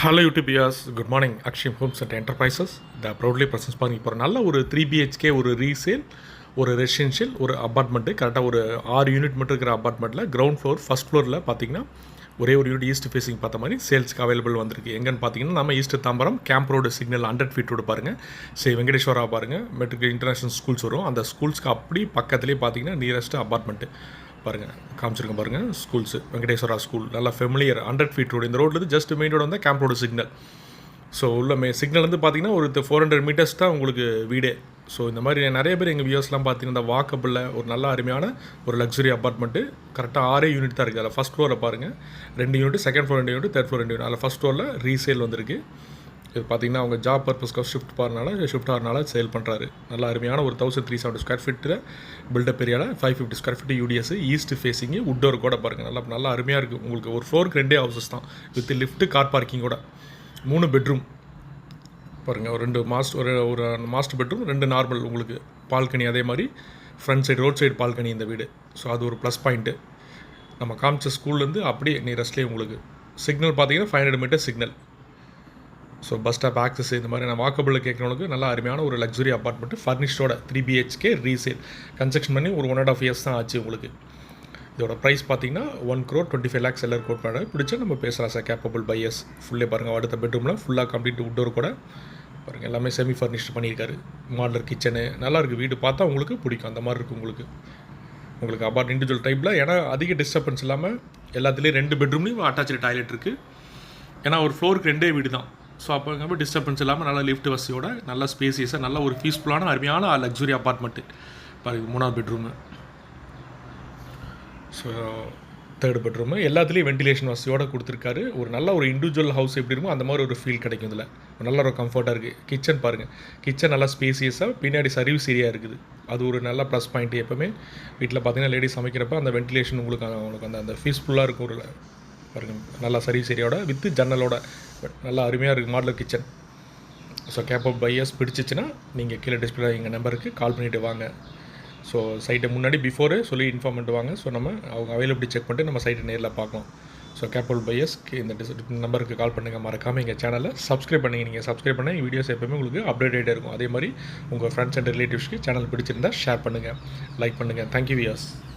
Hello YouTubians, good morning. Akshayam homes and enterprises the proudly presents பண்ணி போகிற நல்ல ஒரு 3 BHK ஒரு ரீசேல், ஒரு ரெசிடென்ஷியல், ஒரு அப்பார்ட்மெண்ட்டு. கரெக்டாக ஒரு 6 யூனிட் மட்டும் இருக்கிற அப்பார்ட்மெண்ட்டில் கிரவுண்ட் ஃப்ளோர், ஃபஸ்ட் ஃப்ளோரில் பார்த்தீங்கன்னா ஒரே ஒரு யூனிட் ஈஸ்ட் ஃபேஸிங் பார்த்த மாதிரி சேல்ஸ்க்கு அவைலபிள் வந்திருக்கு. எங்கன்னு பார்த்தீங்கன்னா நம்ம east Tambaram camp road signal 100 feet road பாருங்கள். வெங்கடேஸ்வரா பாருங்கள், மெட்ரிக் இன்டர்நேஷனல் ஸ்கூல்ஸ் வரும். அந்த ஸ்கூல்ஸ்க்கு அப்படி பக்கத்துலேயே பார்த்தீங்கன்னா நியரஸ்ட்டு அப்பார்ட்மெண்ட்டு பாருங்கள், காமிச்சிருக்கேன் பாருங்கள். ஸ்கூல்ஸு வெங்கடேஸ்வரா ஸ்கூல் நல்லா ஃபெமிலியர் 100 feet ரோடு. இந்த ரோட்லேருந்து ஜஸ்ட் மெயின் ரோடு வந்தால் கேம்ப் ரோடு சிக்னல். ஸோ உள்ள சிக்னல் வந்து பார்த்தீங்கன்னா ஒரு 400 meters தான் உங்களுக்கு வீடே. ஸோ இந்த மாதிரி நிறைய பேர் எங்கள் வியூஸ்லாம் பார்த்தீங்கன்னா இந்த வாக்கபிளில் ஒரு நல்ல அருமையான ஒரு லக்ஸுரி அப்பார்ட்மெண்ட்டு. கரெக்டாக 6 யூனிட் தான் இருக்குது. அதில் ஃபஸ்ட் ஃப்ளோரில் பாருங்கள் 2 unit, second floor 2 unit, third floor 2 unit. அதில் ஃபஸ்ட் ஃப்ளோரில் ரீசேல் வந்திருக்கு. இது பார்த்தீங்கன்னா அவங்க ஜாப் பர்பஸ்க்காக ஷிஃப்ட் ஆகிறனால சேல் பண்ணுறாரு. நல்லா அருமையான ஒரு 1370 square feet பில்டப் ஏரியாவில் 550 square feet UDS, east facing, உட்டோர் கூட பாருங்கள். நல்லா அருமையாக இருக்குது. உங்களுக்கு ஒரு ஃப்ளோருக்கு 2 ஹவுசஸ் தான் வித் லிஃப்ட்டு, கார் பார்க்கிங்கோட. 3 பெட்ரூம் பாருங்கள். ஒரு 2 மாஸ்டர் பெட்ரூம், 2 நார்மல் உங்களுக்கு பால்கனி. அதே மாதிரி front side road side balcony இந்த வீடு. ஸோ அது ஒரு ப்ளஸ் பாயிண்ட்டு. நம்ம காமிச்ச ஸ்கூல்லேருந்து அப்படியே நியரஸ்ட்லேயே உங்களுக்கு சிக்னல் பார்த்தீங்கன்னா 500 meters signal. So bus stop access இந்த மாதிரி நான் வாக்கபிளில் கேட்குறவங்களுக்கு நல்லா அருமையான ஒரு லக்ஸுரி அப்பார்ட்மெண்ட்டு ஃபர்னிஷ்டோட 3 BHK ரீசேல். கன்ஸ்ட்ரக்ஷன் பண்ணி ஒரு 1.5 years தான் ஆச்சு உங்களுக்கு. இதோட ப்ரைஸ் பார்த்தீங்கன்னா 1,25 lakhs செல்லர் கோட் பண்ண பிடிச்சா நம்ம பேசலாம் சார். Capable buyers. ஃபுல்லே பாருங்கள். அடுத்த பெட்ரூமில் ஃபுல்லாக கம்ப்ளீட் உட்டோர் கூட பாருங்கள். எல்லாமே செமி ஃபர்னிஷ்ட் பண்ணியிருக்காரு. மாடலர் கிச்சனு நல்லாயிருக்கு. வீடு பார்த்தா உங்களுக்கு பிடிக்கும். அந்த மாதிரி இருக்குது உங்களுக்கு அபார்ட் இண்டிவிஜுவல் டைப்பில். ஏன்னா அதிக டிஸ்டர்பன்ஸ் இல்லாமல் எல்லாத்துலேயும் 2 பெட்ரூம்லேயும் அட்டாச்சு டாய்லெட் இருக்குது. ஏன்னா ஒரு ஃப்ளோருக்கு 2 வீடு தான். ஸோ அப்போ டிஸ்டர்பன்ஸ் இல்லாமல் நல்லா லிஃப்ட் வசதியோட நல்ல ஸ்பேசியஸாக நல்ல ஒரு பீஸ்ஃபுல்லான அருமையான லக்ஸுரி அப்பார்ட்மெண்ட்டு பாருங்கள். 3வது பெட்ரூமு. ஸோ 3rd பெட்ரூமு எல்லாத்துலேயும் வென்டிலேஷன் வசதியோடு கொடுத்துருக்காரு. ஒரு நல்ல ஒரு இண்டிவிஜுவல் ஹவுஸ் எப்படி இருக்குமோ அந்த மாதிரி ஒரு ஃபீல் கிடைக்கும். இதில் நல்ல ஒரு கம்ஃபர்ட்டாக இருக்குது. கிச்சன் பாருங்கள். கிச்சன் நல்லா ஸ்பேசியஸாக, பின்னாடி சர்வீஸ் ஏரியா இருக்குது. அது ஒரு நல்ல ப்ளஸ் பாயிண்ட். எப்போவுமே வீட்டில் பார்த்தீங்கன்னா லேடிஸ் சமைக்கிறப்ப அந்த வென்டிலேஷன் உங்களுக்கு அந்த பீஸ்ஃபுல்லாக இருக்கும். ஒரு பாருங்கள் நல்லா சர்வீஸ் ஏரியாவோட வித்து ஜன்னலோட நல்லா அருமையாக இருக்குது modular kitchen. So capable buyers பிடிச்சிச்சின்னா நீங்கள் கீழே டிஸ்பிளே எங்கள் நம்பருக்கு கால் பண்ணிவிட்டு வாங்க. ஸோ சைட்டை முன்னாடி பிஃபோரே சொல்லி இன்ஃபார்ம் பண்ணிட்டு வாங்க. ஸோ நம்ம அவங்க அவைலபிலிட்டி செக் பண்ணிட்டு நம்ம சைட்டை நேரில் பார்க்கலாம். ஸோ கேப்பபிள் பையர்ஸ்க்கு இந்த நம்பருக்கு கால் பண்ணுங்கள். மறக்காமல் எங்கள் சேனலை சப்ஸ்கிரைப் பண்ணுங்கள். நீங்கள் சப்ஸ்கிரைப் பண்ணால் வீடியோஸ் எப்போவுமே உங்களுக்கு அப்டேட் ஆகிட்டே இருக்கும். அதே மாதிரி உங்கள் ஃப்ரெண்ட்ஸ் அண்ட் ரிலேட்டிவ்ஸ்க்கு சேனல் பிடிச்சிருந்தால் ஷேர் பண்ணுங்கள், லைக் பண்ணுங்கள். Thank you wears.